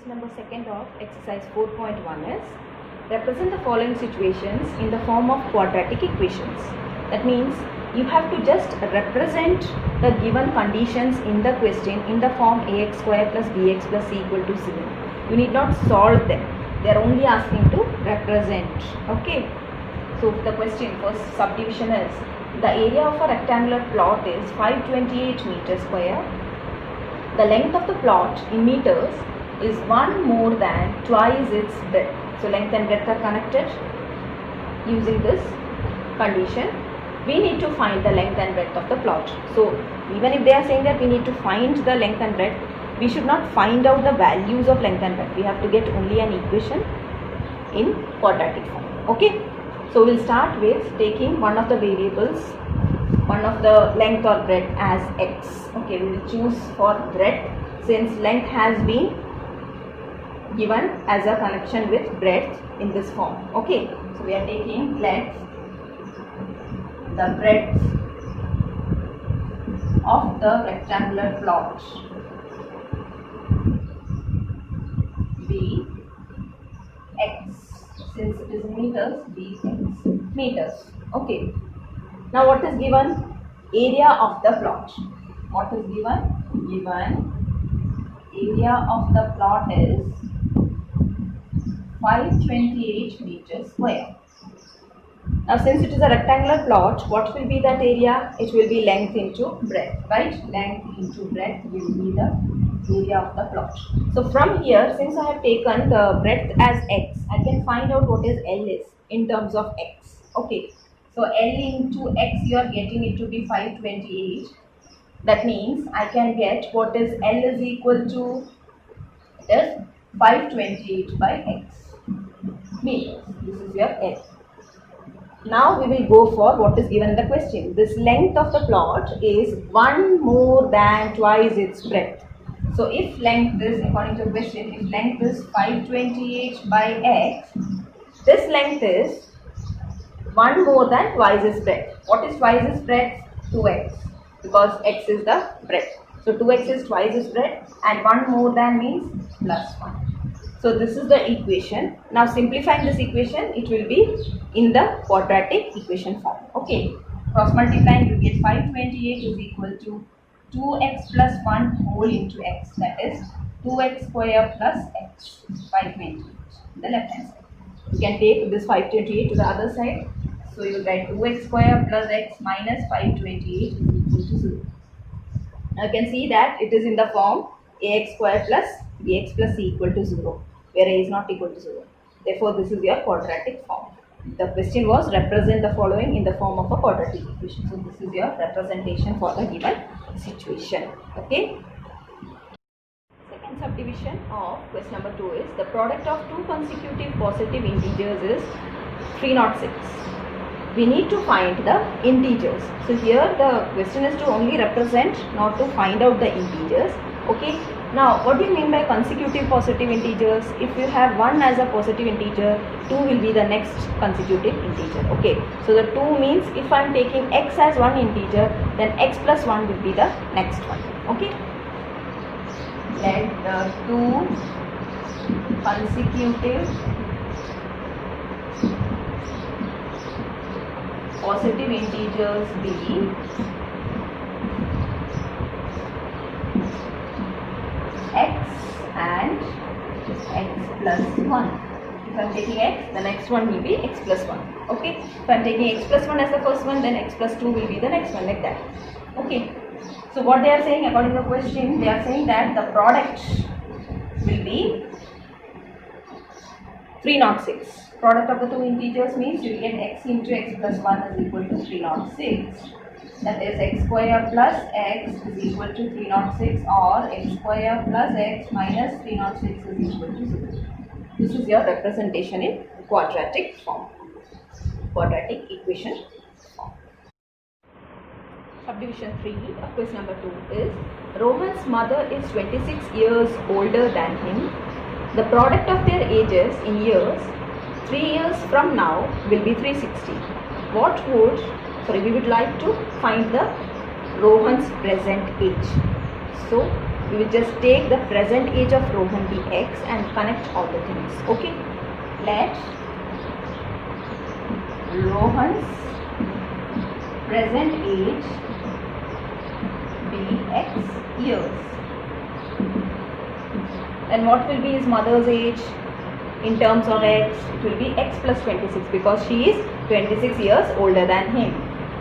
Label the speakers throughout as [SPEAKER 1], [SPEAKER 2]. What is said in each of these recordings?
[SPEAKER 1] Question number 2 of exercise 4.1 is represent the following situations in the form of quadratic equations. That means you have to just represent the given conditions in the question in the form ax square plus bx plus c equal to 0. You need not solve them. They are only asking to represent. Okay. So the question first subdivision is the area of a rectangular plot is 528 meters square. The length of the plot in meters is 1 more than twice its breadth. So length and breadth are connected. Using this condition, we need to find the length and breadth of the plot. So even if they are saying that we need to find the length and breadth, we should not find out the values of length and breadth. We have to get only an equation in quadratic form. Okay. So we'll start with taking one of the variables, one of the length or breadth as x. Okay, we will choose for breadth since length has been given as a connection with breadth in this form. Okay, so we are taking length, the breadth of the rectangular plot be x. Since it is meters, be x meters. Okay. Now what is given? Area of the plot. What is given? Given area of the plot is 528 meters square. Now since it is a rectangular plot, what will be that area? It will be length into breadth, right? Length into breadth will be the area of the plot. So from here, since I have taken the breadth as x, I can find out what is L is in terms of x. Okay. So L into x, you are getting it to be 528. That means I can get what is L is equal to, it is 528 by x meters. This is your L. Now we will go for what is given in the question. This length of the plot is 1 more than twice its breadth. So if length is, according to the question, if length is 528 by x, this length is 1 more than twice its breadth. What is twice its breadth? 2x, because x is the breadth. So 2x is twice its breadth and 1 more than means plus 1. So this is the equation. Now simplifying this equation, it will be in the quadratic equation form. Okay. Cross multiplying, you get 528 is equal to 2x plus 1 whole into x. That is 2x square plus x. 528. The left hand side. You can take this 528 to the other side. So you will write 2x square plus x minus 528 is equal to 0. Now you can see that it is in the form ax square plus bx plus c equal to 0, where a is not equal to 0. Therefore, this is your quadratic form. The question was represent the following in the form of a quadratic equation. So this is your representation for the given situation. Okay. Second subdivision of question number 2 is the product of two consecutive positive integers is 306. We need to find the integers. So here the question is to only represent, not to find out the integers. Okay. Now what do you mean by consecutive positive integers? If you have 1 as a positive integer, 2 will be the next consecutive integer. Okay. So the 2 means if I am taking x as one integer, then x plus 1 will be the next one. Okay. Let the two consecutive positive integers be x and x plus 1. If I am taking x, the next one will be x plus 1. Okay. If I am taking x plus 1 as the first one, then x plus 2 will be the next one, like that. Okay. So what they are saying according to the question, they are saying that the product will be 306. Product of the two integers means you will get x into x plus 1 is equal to 306. That is x square plus x is equal to 306 or x square plus x minus 306 is equal to 0. This is your representation in quadratic form. Quadratic equation form. Subdivision 3 of question number 2 is Rohan's mother is 26 years older than him. The product of their ages in years 3 years from now will be 360. We would like to find the Rohan's present age. So we will just take the present age of Rohan be x and connect all the things. Okay, let Rohan's present age be x years. Then what will be his mother's age in terms of x? It will be x plus 26 because she is 26 years older than him.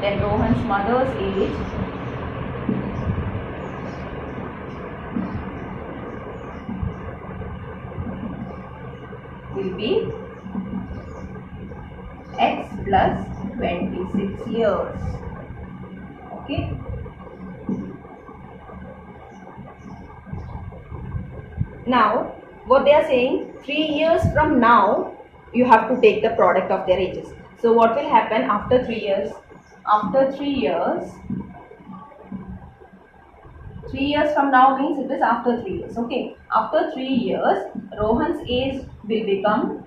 [SPEAKER 1] Then Rohan's mother's age will be x plus 26 years. Okay. Now what they are saying, 3 years from now you have to take the product of their ages. So what will happen after 3 years? After 3 years, 3 years from now means it is after 3 years. Okay, after 3 years Rohan's age will become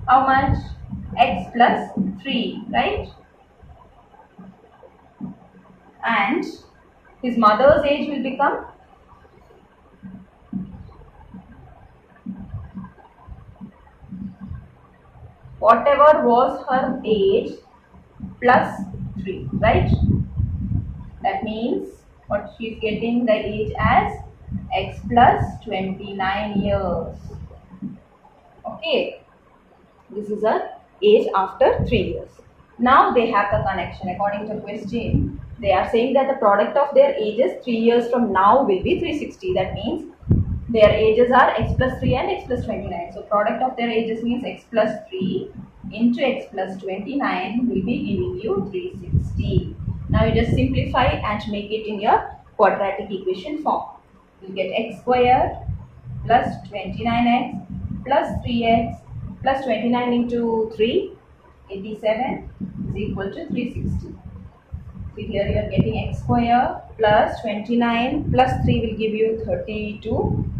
[SPEAKER 1] how much? X plus 3, right? And his mother's age will become whatever was her age plus 3, right? That means what she is getting the age as x plus 29 years. Okay, this is her age after 3 years. Now they have the connection. According to question, they are saying that the product of their ages 3 years from now will be 360. That means their ages are x plus 3 and x plus 29. So product of their ages means x plus 3 into x plus 29 will be giving you 360. Now you just simplify and make it in your quadratic equation form. You get x square plus 29x plus 3x plus 29 into 3, 87 is equal to 360. So here you are getting x square plus 29 plus 3 will give you 32.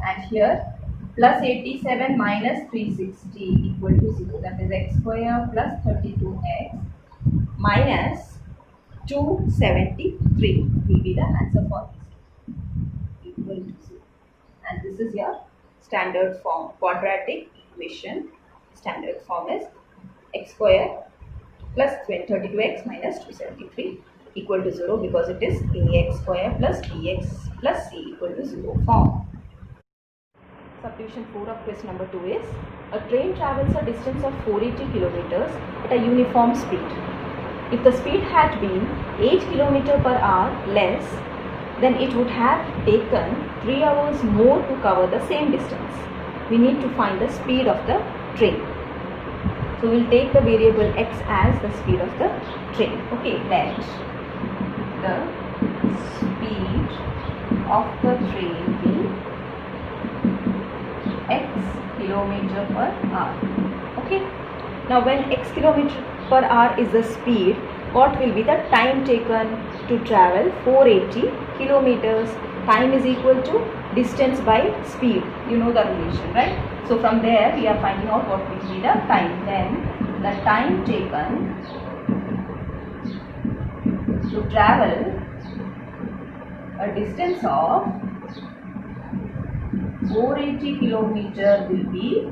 [SPEAKER 1] And here plus 87 minus 360 equal to 0. That is x square plus 32x minus 273 will be the answer for this. Equal to 0. And this is your standard form, quadratic equation. Standard form is x square plus 32x minus 273 equal to 0 because it is ax square plus bx plus c equal to 0 form. Subdivision 4 of question number 2 is, a train travels a distance of 480 kilometers at a uniform speed. If the speed had been 8 km per hour less, then it would have taken 3 hours more to cover the same distance. We need to find the speed of the train. So we will take the variable x as the speed of the train. Okay, let the speed of the train be x kilometer per hour. Okay. Now when x kilometer per hour is the speed, what will be the time taken to travel 480 kilometers? Time is equal to distance by speed. You know the relation, right? So from there we are finding out what will be the time. Then the time taken to travel a distance of 480 kilometer will be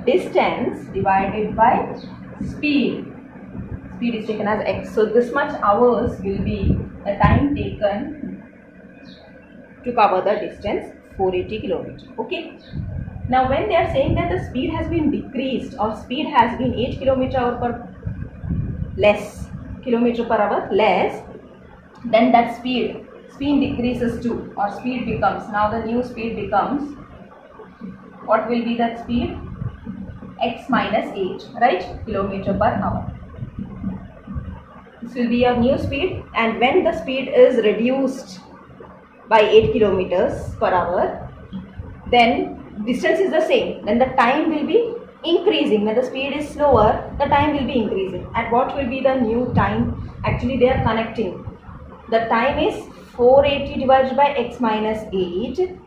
[SPEAKER 1] distance divided by speed. Speed is taken as x. So this much hours will be the time taken to cover the distance 480 kilometer. Okay. Now when they are saying that the speed has been decreased or speed has been 8 kilometer per hour less, then that speed decreases too, or speed becomes, now the new speed becomes, what will be that speed? X minus 8, right? Kilometer per hour. This will be your new speed, and when the speed is reduced by 8 kilometers per hour, then distance is the same, then the time will be increasing. When the speed is slower, the time will be increasing. And what will be the new time? Actually they are connecting. The time is 480 divided by x minus 8.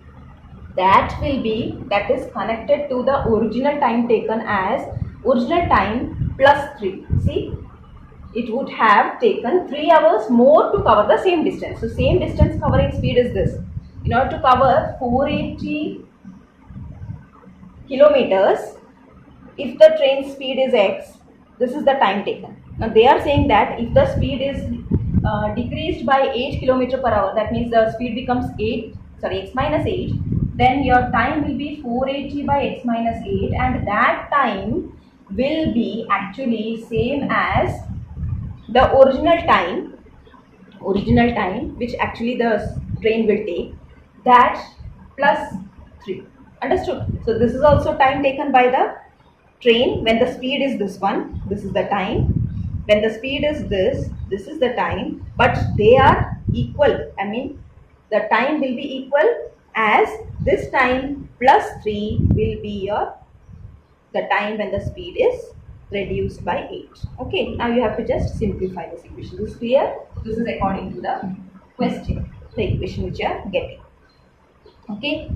[SPEAKER 1] That is connected to the original time taken as original time plus 3. See, it would have taken 3 hours more to cover the same distance. So same distance covering speed is this. In order to cover 480 kilometers, if the train speed is x, this is the time taken. Now they are saying that if the speed is decreased by 8 kilometer per hour, that means the speed becomes x minus 8, then your time will be 480 by x minus 8, and that time will be actually same as the original time which actually the train will take, that plus 3. Understood? So this is also time taken by the train. When the speed is this one, this is the time. When the speed is this is the time, but they are equal. I mean, the time will be equal, as this time plus 3 will be the time when the speed is reduced by 8. Okay, now you have to just simplify this equation. This is clear? This is according to the question, the equation which you are getting. Okay,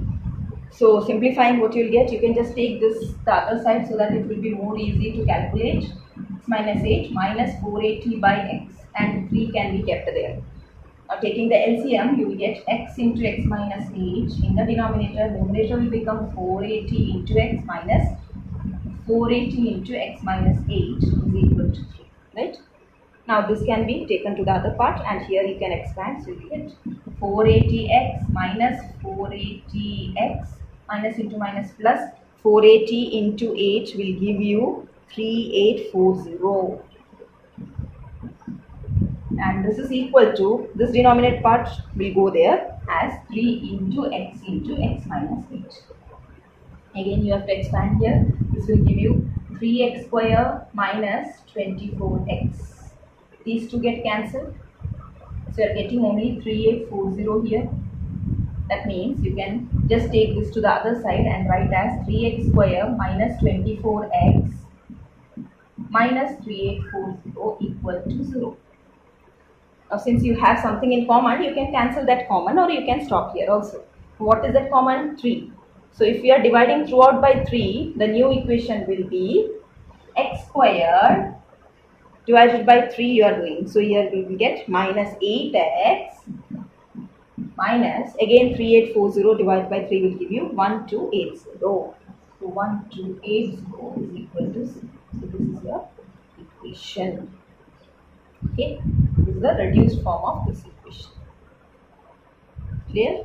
[SPEAKER 1] so simplifying, what you'll get, you can just take this the other side so that it will be more easy to calculate. X minus 8 minus 480 by x, and 3 can be kept there. Now taking the LCM, you will get x into x minus 8 in the denominator. Numerator will become 480 into x minus 480 into x minus 8 is equal to 3. Right? Now this can be taken to the other part, and here you can expand. So you get 480x minus 480x minus into minus plus 480 into 8 will give you 3840. And this is equal to, this denominator part will go there as 3 into x minus 8. Again you have to expand here. This will give you 3x square minus 24x. These two get cancelled. So you are getting only 3840 here. That means you can just take this to the other side and write as 3x square minus 24x minus 3840 equal to 0. Now since you have something in common, you can cancel that common, or you can stop here also. What is that common? 3. So if we are dividing throughout by 3, the new equation will be x squared divided by 3 you are doing. So here we will get minus 8x minus, again 3840 divided by 3 will give you 1280. So 1280 is equal to 0. So this is your equation. Okay, this is the reduced form of this equation. Clear?